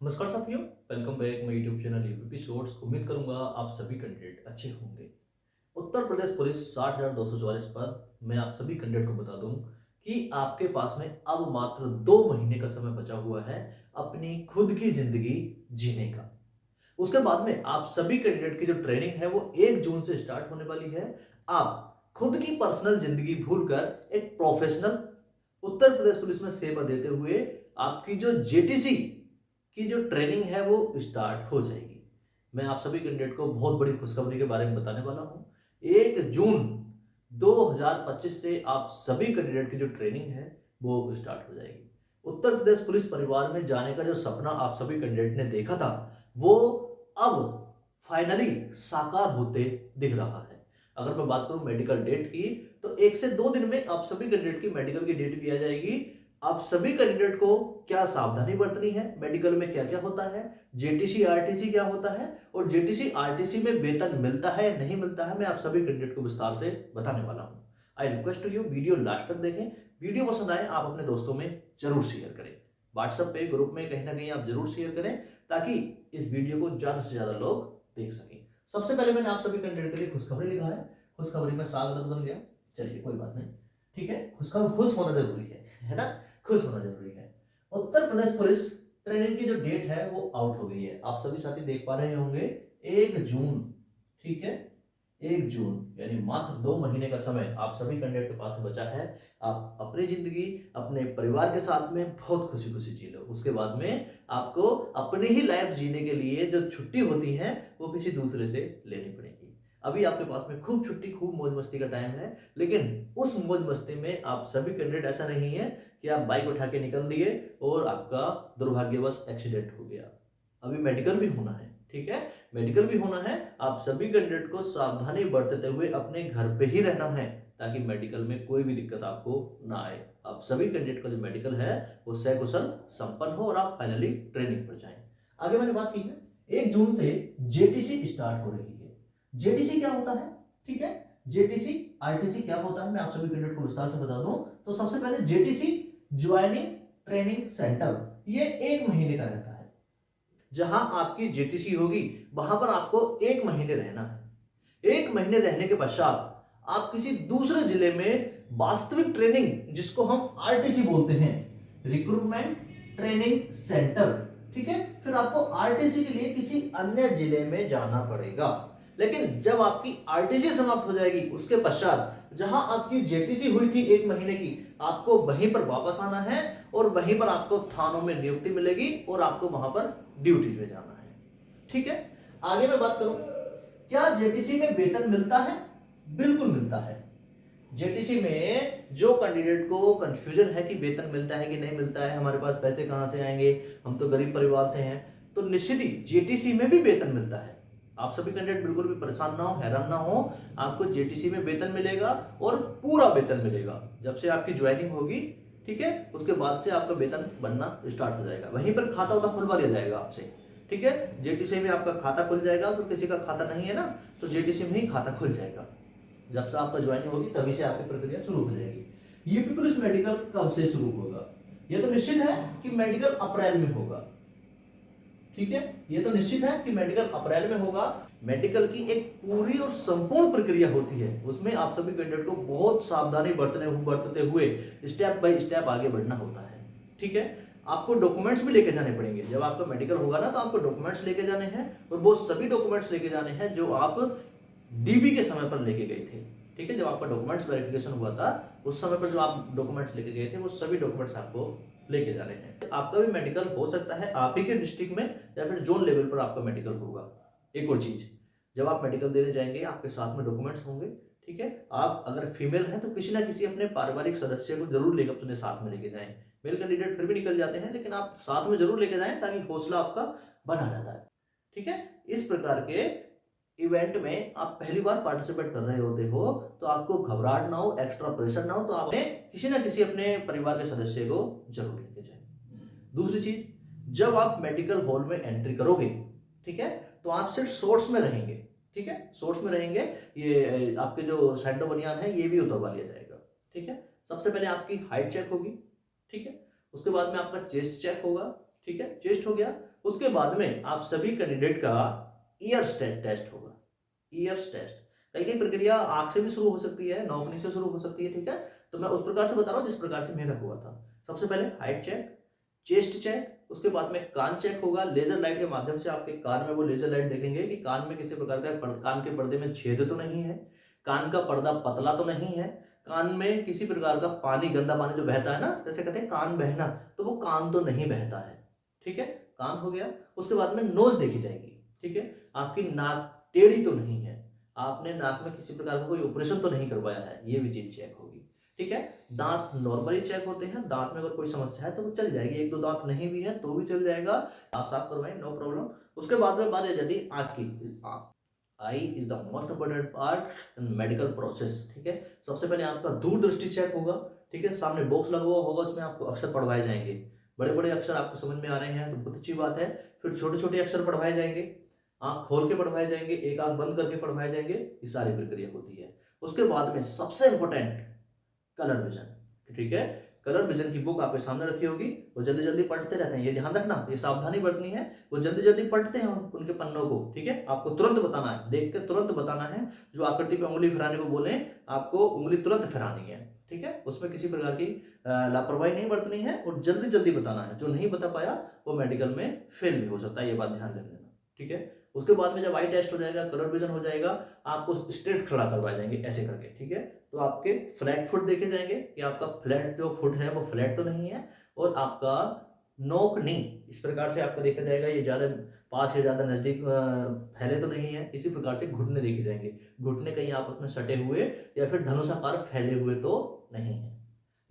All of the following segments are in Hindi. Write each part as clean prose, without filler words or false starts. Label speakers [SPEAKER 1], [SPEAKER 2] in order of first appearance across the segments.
[SPEAKER 1] नमस्कार साथियों, welcome back my YouTube channel UP shorts. उम्मीद करूंगा आप सभी कैंडिडेट अच्छे होंगे। उत्तर प्रदेश पुलिस 60,244 पर मैं आप सभी कैंडिडेट को बता दूं कि आपके पास में अब मात्र 2 महीने का समय बचा हुआ है अपनी खुद की जिंदगी जीने का। उसके बाद में आप सभी कैंडिडेट की जो ट्रेनिंग है वो 1 जून से स्टार्ट होने वाली है। आप खुद की पर्सनल जिंदगी भूलकर एक प्रोफेशनल उत्तर प्रदेश पुलिस में सेवा देते हुए आपकी जो जेटीसी की जो ट्रेनिंग है वो स्टार्ट हो जाएगी। मैं आप सभी कैंडिडेट को बहुत बड़ी खुशखबरी के बारे में बताने वाला हूं। 1 जून 2025 से आप सभी कैंडिडेट की जो ट्रेनिंग है वो स्टार्ट हो जाएगी। उत्तर प्रदेश पुलिस परिवार में जाने का जो सपना आप सभी कैंडिडेट ने देखा था वो अब फाइनली साकार होते दिख रहा है। अगर मैं बात करूं मेडिकल डेट की, तो 1 से 2 दिन में आप सभी कैंडिडेट की मेडिकल की डेट भी आ जाएगी। आप सभी कैंडिडेट को क्या सावधानी बरतनी है, मेडिकल में क्या क्या होता है, जेटीसी आरटीसी क्या होता है और जेटीसी आरटीसी में वेतन मिलता है या नहीं मिलता है, मैं आप सभी कैंडिडेट को विस्तार से बताने वाला हूं। I request to you video last तक देखें। वीडियो पसंद आए आप अपने दोस्तों में जरूर शेयर करें। व्हाट्सएप पे ग्रुप में कहीं ना कहीं आप जरूर शेयर करें ताकि इस वीडियो को ज्यादा से ज्यादा लोग देख सकें। सबसे पहले मैंने आप सभी कैंडिडेट के लिए खुशखबरी लिखा है। खुशखबरी में साग गलत बन गया, चलिए कोई बात नहीं, ठीक है। खुशखबरी खुश होना जरूरी है ना, खुश होना जरूरी है। उत्तर प्रदेश पुलिस ट्रेनिंग की जो डेट है वो आउट हो गई है। आप सभी साथी देख पा रहे होंगे 1 जून, ठीक है। 1 जून यानी मात्र 2 महीने का समय आप सभी कैंडिडेट के पास बचा है। आप अपनी जिंदगी अपने परिवार के साथ में बहुत खुशी खुशी जी लो। उसके बाद में आपको अपनी ही लाइफ जीने के लिए जो छुट्टी होती है वो किसी दूसरे से लेनी पड़ेगी। अभी आपके पास में खूब छुट्टी खूब मौज मस्ती का टाइम है, लेकिन उस मौज मस्ती में आप सभी कैंडिडेट ऐसा नहीं है कि आप बाइक उठा के निकल दिए और आपका दुर्भाग्यवश एक्सीडेंट हो गया। अभी मेडिकल भी होना है, ठीक है। मेडिकल भी होना है। आप सभी कैंडिडेट को सावधानी बरतते हुए अपने घर पे ही रहना है ताकि मेडिकल में कोई भी दिक्कत आपको ना आए। आप सभी कैंडिडेट का जो मेडिकल है वो सकुशल संपन्न हो और आप फाइनली ट्रेनिंग पर जाएं। आगे मैंने बात की है 1 जून से जेटीसी स्टार्ट हो रही है। जेटीसी क्या होता है, ठीक है। जेटीसी आरटीसी क्या होता है मैं आप सभी कैंडिडेट को विस्तार से बता दूं। तो सबसे पहले जेटीसी ज्वाइनिंग ट्रेनिंग सेंटर, ये 1 महीने का रहता है। जहां आपकी जेटीसी होगी वहां पर आपको 1 महीने रहना है। 1 महीने रहने के पश्चात आप किसी दूसरे जिले में वास्तविक ट्रेनिंग, जिसको हम आरटीसी बोलते हैं, रिक्रूटमेंट ट्रेनिंग सेंटर, ठीक है, फिर आपको आरटीसी के लिए किसी अन्य जिले में जाना पड़ेगा। लेकिन जब आपकी आरटीसी समाप्त हो जाएगी उसके पश्चात जहां आपकी जेटीसी हुई थी 1 महीने की, आपको वहीं पर वापस आना है और वहीं पर आपको थानों में नियुक्ति मिलेगी और आपको वहां पर ड्यूटी पे जाना है, ठीक है। आगे मैं बात करूं, क्या जेटीसी में वेतन मिलता है? बिल्कुल मिलता है। जेटीसी में जो कैंडिडेट को कंफ्यूजन है कि वेतन मिलता है कि नहीं मिलता है, हमारे पास पैसे कहां से आएंगे, हम तो गरीब परिवार से हैं, तो निश्चित ही जेटीसी में भी वेतन मिलता है। आप सभी कैंडिडेट बिल्कुल भी परेशान ना हो, हैरान ना हो। आपको जेटीसी में वेतन मिलेगा और पूरा वेतन मिलेगा जब से आपकी ज्वाइनिंग होगी, ठीक है। उसके बाद से आपका वेतन बनना स्टार्ट हो जाएगा। वहीं पर खाता उता खुलवा लिया जाएगा आपसे, ठीक है। जेटीसी में आपका खाता खुल जाएगा। अगर किसी का खाता नहीं है ना तो जेटीसी में ही खाता खुल जाएगा। जब से आपका ज्वाइनिंग होगी तभी से आपकी प्रक्रिया शुरू हो जाएगी। यूपी पुलिस मेडिकल कब से शुरू होगा? यह तो निश्चित है कि मेडिकल अप्रैल में होगा, ठीक है। यह तो निश्चित है कि मेडिकल अप्रैल में होगा। मेडिकल की एक पूरी और संपूर्ण प्रक्रिया होती है, उसमें आप सभी कैंडिडेट को बहुत सावधानी बरतते हुए स्टेप बाय स्टेप आगे बढ़ना होता है, ठीक है। आपको डॉक्यूमेंट्स भी लेके जाने पड़ेंगे। जब आपका मेडिकल होगा ना तो आपको डॉक्यूमेंट्स लेके जाने हैं और वो सभी डॉक्यूमेंट्स लेके जाने हैं जो आप डीबी के समय पर लेके गए थे, ठीक है। जब आपका डॉक्यूमेंट्स वेरिफिकेशन हुआ था उस समय पर जो आप डॉक्यूमेंट्स लेके गए थे वो सभी डॉक्यूमेंट्स आपको लेके जाने हैं। आपका भी मेडिकल हो सकता है आप ही के डिस्ट्रिक्ट में या फिर जोन लेवल पर आपका मेडिकल होगा। एक और चीज, जब आप मेडिकल देने जाएंगे आपके साथ में डॉक्यूमेंट्स होंगे, ठीक है। आप अगर फीमेल हैं तो किसी ना किसी अपने पारिवारिक सदस्य को जरूर लेकर अपने साथ में लेके जाएं। मेल कैंडिडेट फिर भी निकल जाते हैं लेकिन आप साथ में जरूर लेके जाएं ताकि हौसला आपका बना रहता है, ठीक है। इस प्रकार के इवेंट में आप पहली बार पार्टिसिपेट कर रहे होते हो तो आपको घबराहट ना हो, एक्स्ट्रा प्रेशर ना हो, तो आप किसी ना किसी अपने परिवार के सदस्य को जरूर लेके जाएं। दूसरी चीज, जब आप मेडिकल हॉल में एंट्री करोगे, ठीक है, तो आप सिर्फ शॉर्ट्स में रहेंगे, ठीक है, शॉर्ट्स में रहेंगे। ये आपके जो सैंडो बनियान है ये भी उतरवा लिया जाएगा, ठीक है। सबसे पहले आपकी हाइट चेक होगी, ठीक है। उसके बाद में आपका चेस्ट चेक होगा, ठीक है। चेस्ट हो गया उसके बाद में आप सभी कैंडिडेट का ईयर्स टेस्ट होगा। ईयर्स टेस्ट, कई कई प्रक्रिया आंख से भी शुरू हो सकती है, नौकनी से शुरू हो सकती है, ठीक है। तो मैं उस प्रकार से बता रहा हूँ जिस प्रकार से मेरा हुआ था। सबसे पहले हाइट चेक, चेस्ट चेक, उसके बाद में कान चेक होगा। लेजर लाइट के माध्यम से आपके कान में वो लेजर लाइट देखेंगे कि कान में किसी प्रकार का कान के पर्दे में छेद तो नहीं है, कान का पर्दा पतला तो नहीं है, कान में किसी प्रकार का पानी, गंदा पानी जो बहता है ना, जैसे कहते हैं कान बहना, तो वो कान तो नहीं बहता है, ठीक है। कान हो गया। उसके बाद में नोज देखी जाएगी, ठीक है। आपकी नाक टेढ़ी तो नहीं है, आपने नाक में किसी प्रकार का कोई ऑपरेशन तो नहीं करवाया है, ये भी चीज चेक होगी, ठीक है। दांत नॉर्मली चेक होते हैं, दांत में अगर कोई समस्या है तो वो चल जाएगी, एक दो दांत नहीं भी है तो भी चल जाएगा, दांत साफ करवाएं, नो प्रॉब्लम। उसके बाद में बात आ जाती है आंख की। Eye is the most important part in medical process, ठीक है। सबसे पहले आपका दूरदृष्टि चेक होगा, ठीक है। सामने बॉक्स लगा हुआ होगा, उसमें आपको अक्षर पढ़वाए जाएंगे। बड़े बड़े अक्षर आपको समझ में आ रहे हैं तो बहुत अच्छी बात है। फिर छोटे छोटे अक्षर पढ़वाए जाएंगे, आंख खोल के पढ़वाए जाएंगे, एक आंख बंद करके पढ़वाए जाएंगे, ये सारी प्रक्रिया होती है। उसके बाद में सबसे इंपॉर्टेंट कलर विजन, ठीक है। कलर विजन की बुक आपके सामने रखी होगी, वो जल्दी जल्दी पढ़ते रहते हैं, ये ध्यान रखना, ये सावधानी बरतनी है। वो जल्दी जल्दी पढ़ते हैं उनके पन्नों को, ठीक है। आपको तुरंत बताना है, देख के तुरंत बताना है। जो आकृति पे उंगली फिराने को बोले, आपको उंगली तुरंत फिरानी है, ठीक है। उसमें किसी प्रकार की लापरवाही नहीं बरतनी है और जल्दी जल्दी बताना है। जो नहीं बता पाया वो मेडिकल में फेल भी हो सकता है, ये बात ध्यान रख लेना, ठीक है। उसके बाद में जब आई टेस्ट हो जाएगा, कलर विजन हो जाएगा, आपको स्ट्रेट खड़ा करवाए जाएंगे ऐसे करके, ठीक है। तो आपके फ्लैट फुट देखे जाएंगे कि आपका फ्लैट जो फुट है वो फ्लैट तो नहीं है, और आपका नोक नी इस प्रकार से आपका देखा जाएगा, ये ज्यादा पास या ज्यादा नजदीक फैले तो नहीं है। इसी प्रकार से घुटने देखे जाएंगे, घुटने कहीं आपस में सटे हुए या फिर धनुषाकार फैले हुए तो नहीं है।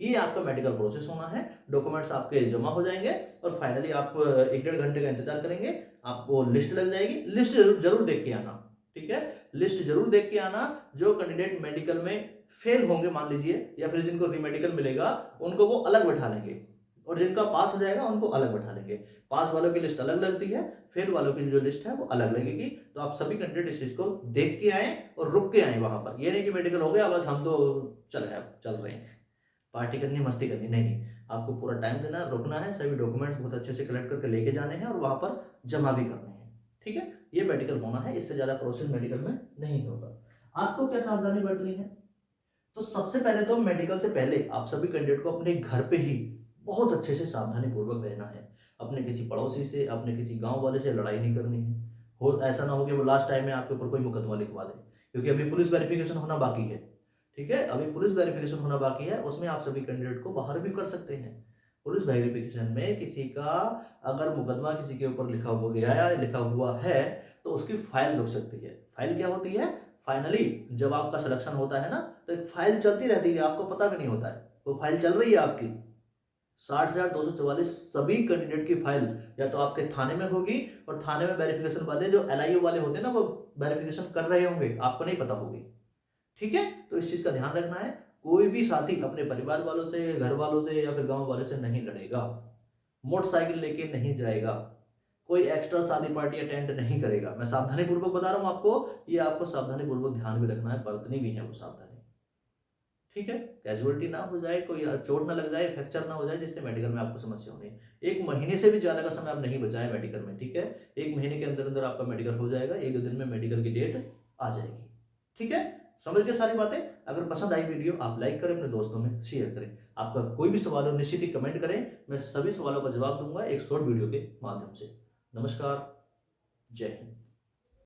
[SPEAKER 1] ये आपका मेडिकल प्रोसेस होना है। डॉक्यूमेंट्स आपके जमा हो जाएंगे और फाइनली आप 1 डेढ़ घंटे का इंतजार करेंगे, आपको लिस्ट लग जाएगी। लिस्ट जरूर देख के आना, ठीक है। लिस्ट जरूर देख के आना। जो कैंडिडेट मेडिकल में फेल होंगे मान लीजिए, या फिर जिनको रीमेडिकल मिलेगा उनको वो अलग बैठा लेंगे, और जिनका पास हो जाएगा उनको अलग बैठा लेंगे। पास वालों की लिस्ट अलग लगती है, फेल वालों की जो लिस्ट है वो अलग लगेगी। तो आप सभी कैंडिडेट इस चीज को देख के आए और रुक के आए वहां पर। ये नहीं कि मेडिकल हो गया बस हम तो चल रहे हैं, पार्टी करनी, मस्ती करनी, नहीं। आपको पूरा टाइम देना है, रुकना है, सभी डॉक्यूमेंट्स बहुत अच्छे से कलेक्ट करके लेके जाने हैं और वहां पर जमा भी करने हैं, ठीक है। ये मेडिकल होना है, इससे ज्यादा प्रोसेस मेडिकल में नहीं होगा। आपको क्या सावधानी बरतनी है? तो सबसे पहले तो मेडिकल से पहले आप सभी कैंडिडेट को अपने घर पे ही बहुत अच्छे से सावधानी पूर्वक रहना है। अपने किसी पड़ोसी से, अपने किसी गांव वाले से लड़ाई नहीं करनी है। हो ऐसा ना हो कि वो लास्ट टाइम में आपके ऊपर कोई मुकदमा लिखवा दे, क्योंकि अभी पुलिस वेरिफिकेशन होना बाकी है, ठीक है। अभी पुलिस वेरिफिकेशन होना बाकी है, उसमें आप सभी कैंडिडेट को बाहर भी कर सकते हैं। पुलिस वेरिफिकेशन में किसी का अगर मुकदमा किसी के ऊपर लिखा हुआ गया या लिखा हुआ है तो उसकी फाइल रुक सकती है। फाइल क्या होती है? फाइनली जब आपका सिलेक्शन होता है ना, तो एक फाइल चलती रहती है, आपको पता भी नहीं होता है वो फाइल चल रही है आपकी। 60,244 सभी कैंडिडेट की फाइल या तो आपके थाने में होगी, और थाने में वेरिफिकेशन वाले जो एलआईओ वाले होते हैं ना, वो वेरिफिकेशन कर रहे होंगे, आपको नहीं पता होगी, ठीक है। तो इस चीज का ध्यान रखना है। कोई भी साथी अपने परिवार वालों से, घर वालों से या फिर गांव वालों से नहीं लड़ेगा, मोटरसाइकिल लेके नहीं जाएगा, कोई एक्स्ट्रा शादी पार्टी अटेंड नहीं करेगा। मैं सावधानी पूर्वक बता रहा हूं आपको, ये आपको सावधानी पूर्वक ध्यान भी रखना है, बरतनी भी है वो सावधानी, ठीक है। कैजुअलिटी ना हो जाए, कोई चोट ना लग जाए, फ्रैक्चर ना हो जाए, जिससे मेडिकल में आपको समस्या होनी है। 1 महीने से भी ज्यादा का समय आप नहीं बचाए मेडिकल में, ठीक है। 1 महीने के अंदर अंदर आपका मेडिकल हो जाएगा, 1 2 दिन में मेडिकल की डेट आ जाएगी, ठीक है। समझ गए सारी बातें? अगर पसंद आई वीडियो आप लाइक करें, अपने दोस्तों में शेयर करें। आपका कोई भी सवाल हो निश्चित ही कमेंट करें, मैं सभी सवालों का जवाब दूंगा एक शॉर्ट वीडियो के माध्यम से। नमस्कार, जय हिंद।